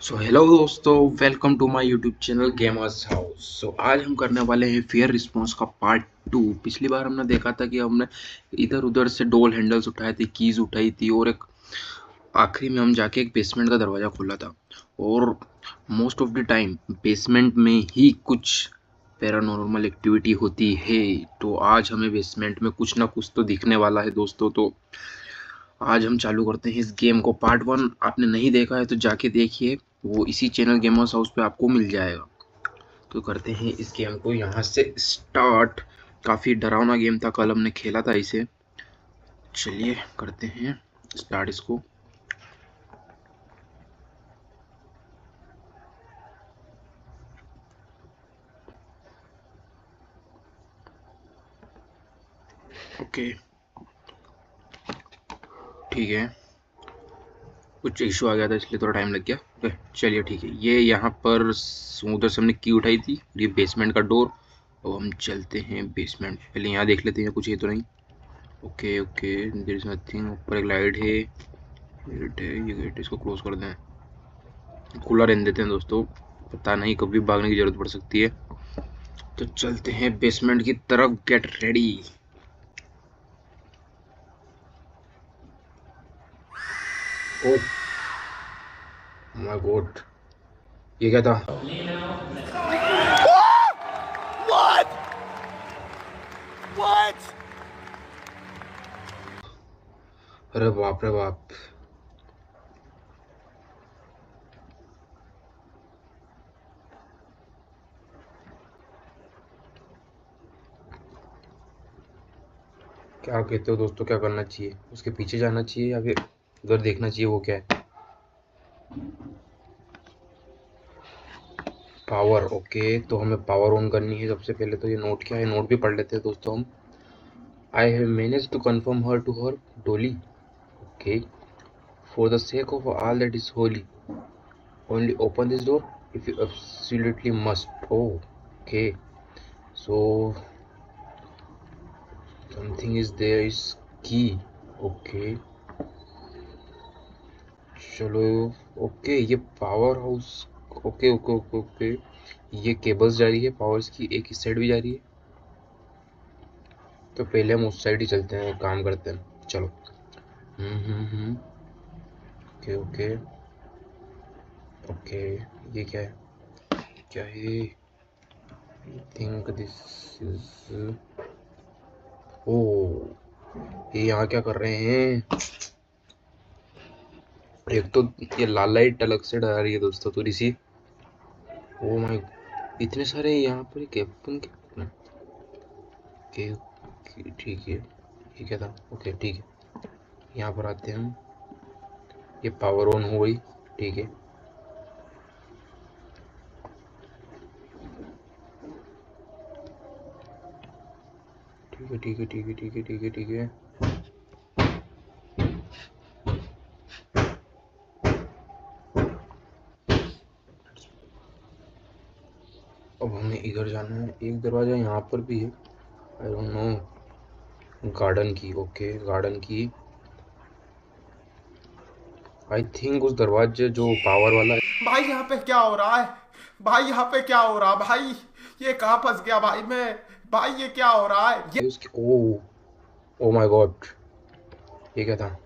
सो hello दोस्तों, welcome to my YouTube channel gamers house. आज हम करने वाले हैं फेयर रिस्पॉन्स का पार्ट 2। पिछली बार हमने देखा था कि हमने इधर उधर से डोल हैंडल्स उठाए थे, कीज उठाई थी और एक आखिरी में हम जाके एक बेसमेंट का दरवाज़ा खोला था। और most of the time basement में ही कुछ पैरानॉर्मल एक्टिविटी होती है। तो आज हमें बेसमेंट में कुछ ना कुछ तो दिखने वाला है दोस्तों। तो आज हम चालू करते हैं इस गेम को। पार्ट 1 आपने नहीं देखा है तो जाके देखिए, वो इसी चैनल गेमर्स हाउस पे आपको मिल जाएगा। तो करते हैं इस गेम को यहाँ से स्टार्ट। काफ़ी डरावना गेम था, कल हमने खेला था इसे। चलिए करते हैं स्टार्ट इसको। ओके ठीक है, कुछ इशू आ गया था इसलिए थोड़ा टाइम लग गया। ओके चलिए ठीक है। ये यहाँ पर उधर से हमने की उठाई थी, ये बेसमेंट का डोर। अब हम चलते हैं बेसमेंट। पहले यहाँ देख लेते हैं कुछ है तो नहीं। Okay okay, there is nothing. ऊपर एक लाइट है, गेट है। ये गेट इसको क्लोज कर दें, खुला रहने देते हैं दोस्तों, पता नहीं कभी भागने की जरूरत पड़ सकती है। तो चलते हैं बेसमेंट की तरफ। Get ready. Oh my God, ये क्या था? What? What? अरे बाप रे बाप। क्या कहते हो दोस्तों, क्या करना चाहिए? उसके पीछे जाना चाहिए या फिर उधर देखना चाहिए वो क्या है? पावर। ओके, तो हमें पावर ऑन करनी है सबसे पहले। तो ये नोट क्या है, नोट भी पढ़ लेते हैं दोस्तों हम। I have manage to confirm her to her dolly. Okay, for the sake of all that is holy, only open this door if you absolutely must. Oh, okay, so something is there, is key. Okay, चलो। Okay, ये power house. Okay okay okay okay, ये cables जा रही है powers की, एक इस side भी जा रही है। तो पहले हम उस साइड ही चलते हैं और काम करते हैं, चलो। हम्म। ओके ओके ओके, ये क्या है? क्या है? I think this is. Oh, ये यहाँ क्या कर रहे हैं? एक तो ये लाल लाइट अलग से डरा रही है दोस्तों थोड़ी सी। ओ माय, इतने सारे यहाँ पर कैप्टन के। ठीक है, ये क्या था? ओके ठीक है, यहाँ पर आते हैं हम। ये पावर ऑन हो गई, ठीक है। ठीक है ठीक है ठीक है ठीक है ठीक है ठीक है। अब हमें इधर जाना है। एक दरवाजा यहाँ पर भी है, आई डोंट नो। गार्डन की। ओके, गार्डन की। आई थिंक उस दरवाजे जो पावर वाला है। भाई यहाँ पे क्या हो रहा है? भाई यहाँ पे क्या हो रहा है भाई? ये कहाँ फंस गया भाई मैं? भाई ये क्या हो रहा है? ये उसकी ओ माय गॉड, ये क्या था?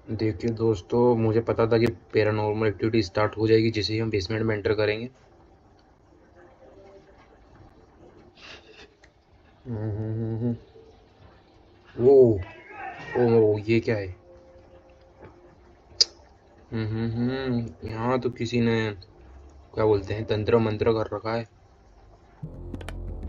देखिए दोस्तों, मुझे पता था कि पैरानॉर्मल एक्टिविटी स्टार्ट हो जाएगी जैसे ही हम बेसमेंट में एंटर करेंगे। वो ओ ये क्या है? यहाँ तो किसी ने क्या बोलते हैं, तंत्र मंत्र कर रखा है।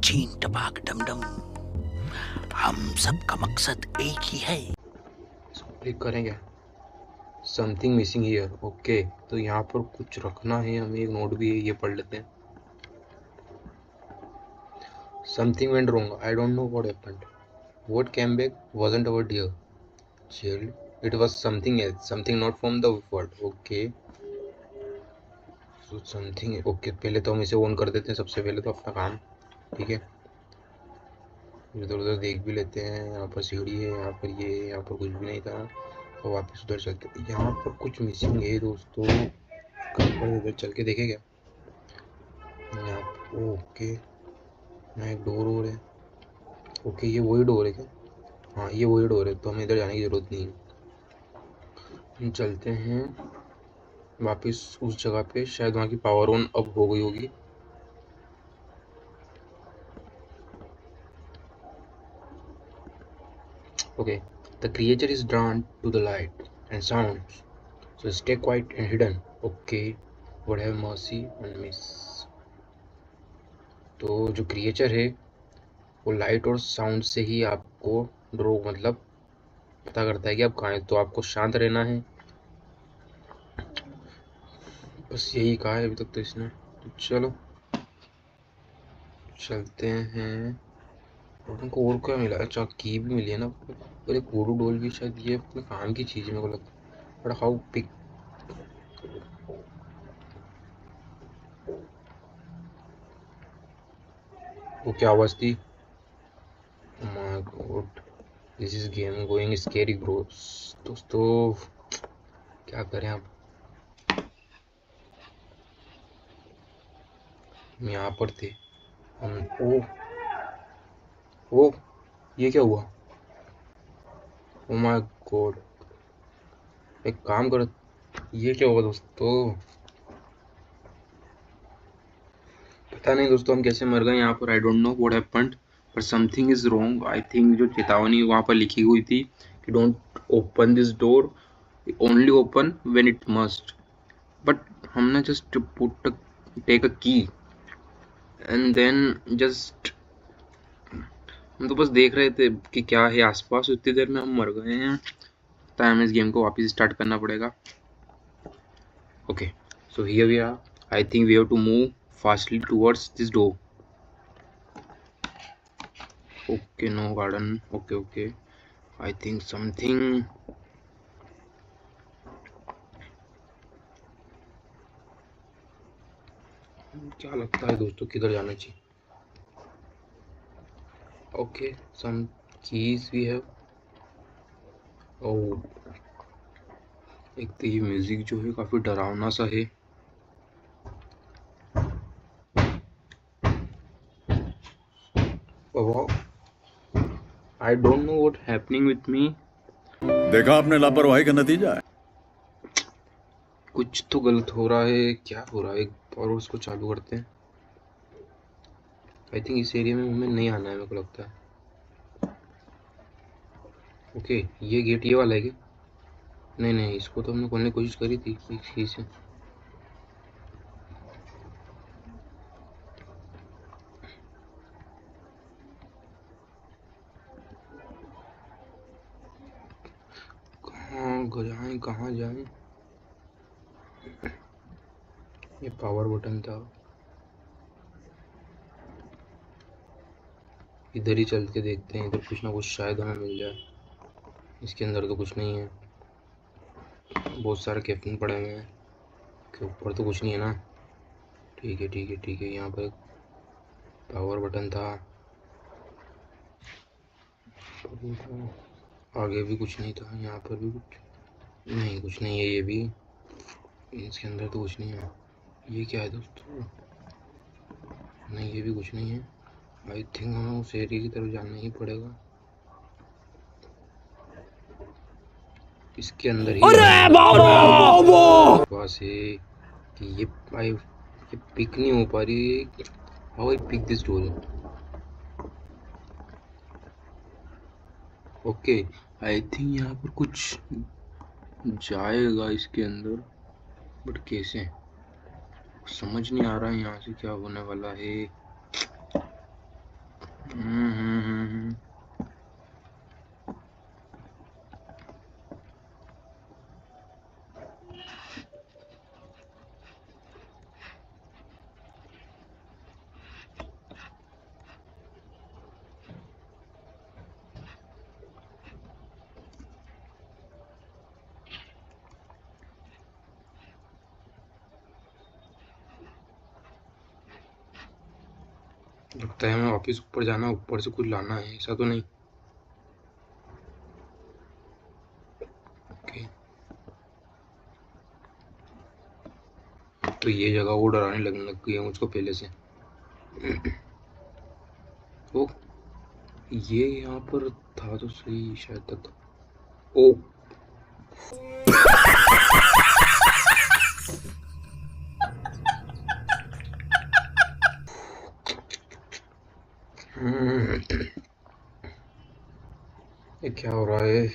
चीन टपाक डमडम, हम सब का मकसद एक ही है। क्लिक करेंगे। Something missing here. ओके, तो यहाँ पर कुछ रखना है हमें। एक नोट भी है, ये पढ़ लेते हैं। Something went wrong, I don't know what happened, what came back wasn't our dear child, it was something else, something not from the world. Okay, so something. Okay, पहले तो हम इसे ऑन कर देते हैं सबसे पहले तो अपना काम, ठीक है। इधर उधर देख भी लेते हैं। यहाँ पर सीढ़ी है, यहाँ पर ये, यहाँ पर कुछ भी नहीं था। वापस उधर चलते, यहाँ पर कुछ मिसिंग है दोस्तों। कहाँ पर, उधर चल के देखे क्या यहाँ? ओके, यहाँ एक डोर और है। ओके, ये वही डोर है क्या? हाँ, ये वही डोर है, तो हमें इधर जाने की जरूरत नहीं है। हम चलते हैं वापस उस जगह पे, शायद वहाँ की पावर ऑन अब हो गई होगी। Okay, the creature is drawn to the light and sounds, so stay quiet and hidden. Okay, would have mercy on miss. तो जो क्रिएचर है वो लाइट और साउंड से ही आपको ड्रो मतलब पता करता है कि आप कहाँ हैं, तो आपको शांत रहना है। बस यही कहा है अभी तक तो इसने। तो चलो चलते हैं। और उनको और क्या मिला? अच्छा, की भी मिली है ना, और एक वुडू डॉल भी, शायद ये अपने काम की चीज़ मेरे को लगता है। बट हाउ पिक, वो क्या आवाज़ थी? My God, this is game going scary bro. दोस्तों क्या करें अब? हम यहाँ पर थे। हम ओ, ये क्या हुआ? ओ माय गॉड, एक काम करो, ये क्या हुआ दोस्तों? पता नहीं दोस्तों हम कैसे मर गए यहाँ पर। I don't know what happened, पर something is wrong. I think जो चेतावनी वहाँ पर लिखी हुई थी कि don't open this door, only open when it must, but हमने just put take a key and then just, हम तो बस देख रहे थे कि क्या है आसपास, उतनी देर में हम मर गए हैं। तो हमें इस गेम को वापस स्टार्ट करना पड़ेगा। Okay, so here we are. I think we have to move fastly towards this door. Okay, no garden. Okay okay, I think something, क्या लगता है दोस्तों किधर जाना चाहिए? Okay, some keys we have. Oh, एक तो ये म्यूजिक जो है काफी डरावना सा है। आई don't know what happening with me. देखा आपने लापरवाही का नतीजा है। कुछ तो गलत हो रहा है, क्या हो रहा है? एक और उसको चालू करते हैं। आई थिंक इस एरिया में हमें नहीं आना है, मेरे को लगता है। ओके, ये गेट ये वाला है क्या? नहीं नहीं, इसको तो हमने खोलने की कोशिश करी थी इसी से। कहाँ जाएं, कहाँ जाएं? ये पावर बटन था, इधर ही चल के देखते हैं। इधर कुछ ना कुछ शायद हमें मिल जाए। इसके अंदर तो कुछ नहीं है, बहुत सारे कैप्टन पड़े हुए हैं। के ऊपर तो कुछ नहीं है ना? ठीक है ठीक है ठीक है, यहाँ पर एक पावर बटन था, आगे भी कुछ नहीं था, यहाँ पर भी कुछ नहीं, कुछ नहीं है ये भी। इसके अंदर तो कुछ नहीं है। ये क्या है दोस्तों? नहीं, ये भी कुछ नहीं है। आई थिंक हमें उस एरिया की तरफ जाना ही पड़ेगा। इसके अंदर ही पास है कि ये पिक नहीं हो पा रही। How I pick this door? Okay, I think यहाँ पर कुछ जाएगा इसके अंदर, बट कैसे समझ नहीं आ रहा है यहाँ से क्या होने वाला है। हम्म। लगता है हमें वापस ऊपर जाना, ऊपर से कुछ लाना है, ऐसा तो नहीं? ओके, ये जगह वो डराने लगने लग गई है मुझको पहले से। ओ ये यहाँ पर था तो सही शायद तक। ओ ये क्या हो रहा है?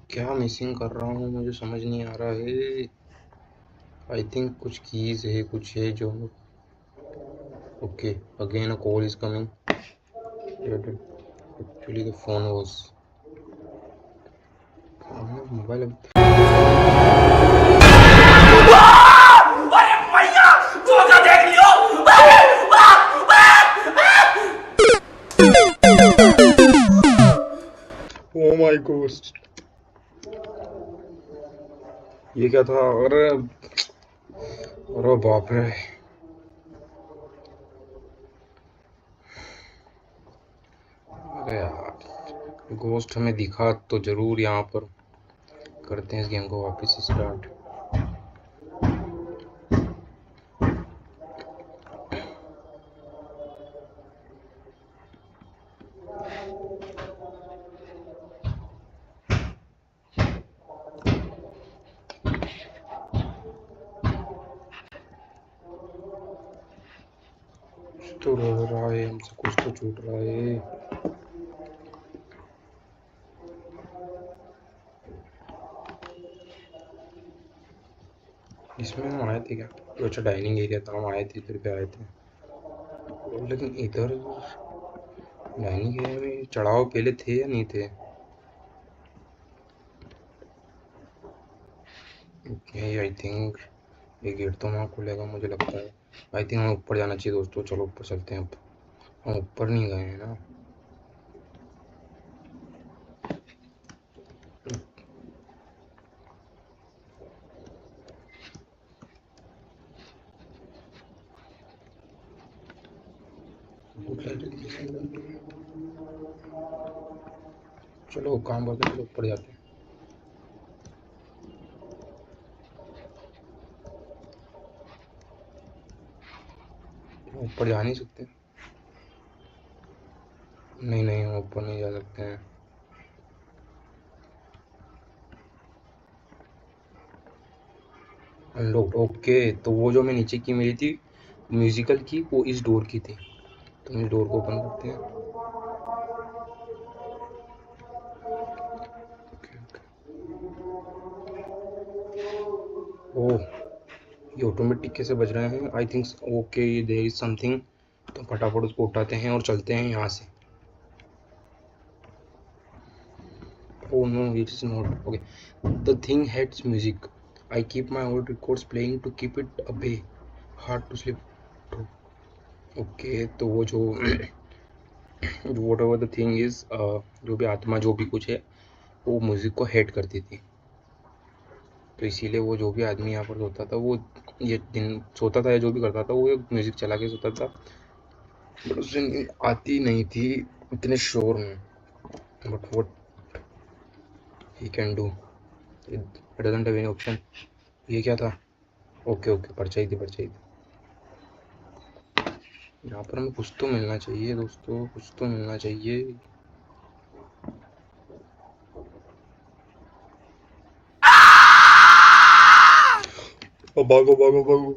क्या मिसिंग कर रहा हूँ मुझे समझ नहीं आ रहा है। आई थिंक कुछ कीज है, कुछ है जो। Okay again a call is coming. Actually the phone was mobile. Oh my God ये क्या था? अरे अरे बाप रे। अरे यार घोस्ट हमें दिखा तो जरूर। यहाँ पर करते हैं इस गेम को वापस स्टार्ट। कुछ तो रो रहा है हमसे, कुछ तो छूट रहा है। इसमें हम आए थे क्या? तो अच्छा डाइनिंग एरिया था, हम आए थे इधर पे आए थे। लेकिन इधर डाइनिंग एरिया में चढ़ाव पहले थे या नहीं थे? ओके आई थिंक ये गेट तो वहाँ खुलेगा मुझे लगता है। आई थिंक हमें ऊपर जाना चाहिए दोस्तों। चलो ऊपर चलते हैं। अब हम ऊपर नहीं गए हैं ना। चलो काम करते चलो ऊपर जाते हैं। ऊपर जा नहीं सकते? नहीं नहीं हम ऊपर नहीं जा सकते हैं। अनलॉक्ड। ओके तो वो जो मैं नीचे की मिली थी म्यूजिकल की वो इस डोर की थी। तो हम इस डोर को ओपन करते हैं। ओके ओह ये ऑटोमेटिक कैसे बज रहे हैं? आई थिंक ओके ये देयर इज समथिंग। तो फटाफट उसको उठाते हैं और चलते हैं यहाँ से। Oh no, it is not. Okay. The thing hates music. I keep my old records playing to keep it away. Hard to sleep. Okay, तो वो जो whatever the thing is, जो भी आत्मा जो भी कुछ है वो म्यूजिक को हेट करती थी। तो इसीलिए वो जो भी आदमी यहाँ पर सोता था वो ये दिन सोता था या जो भी करता था वो म्यूजिक चला के सोता था। बट उससे नींद आती नहीं थी इतने शोर में। But what he can do, it doesn't have any option. ये क्या था? ओके ओके परछाई थी परछाई थी। यहाँ पर हमें कुछ तो मिलना चाहिए दोस्तों, कुछ तो मिलना चाहिए। ओ भागो भागो भागो।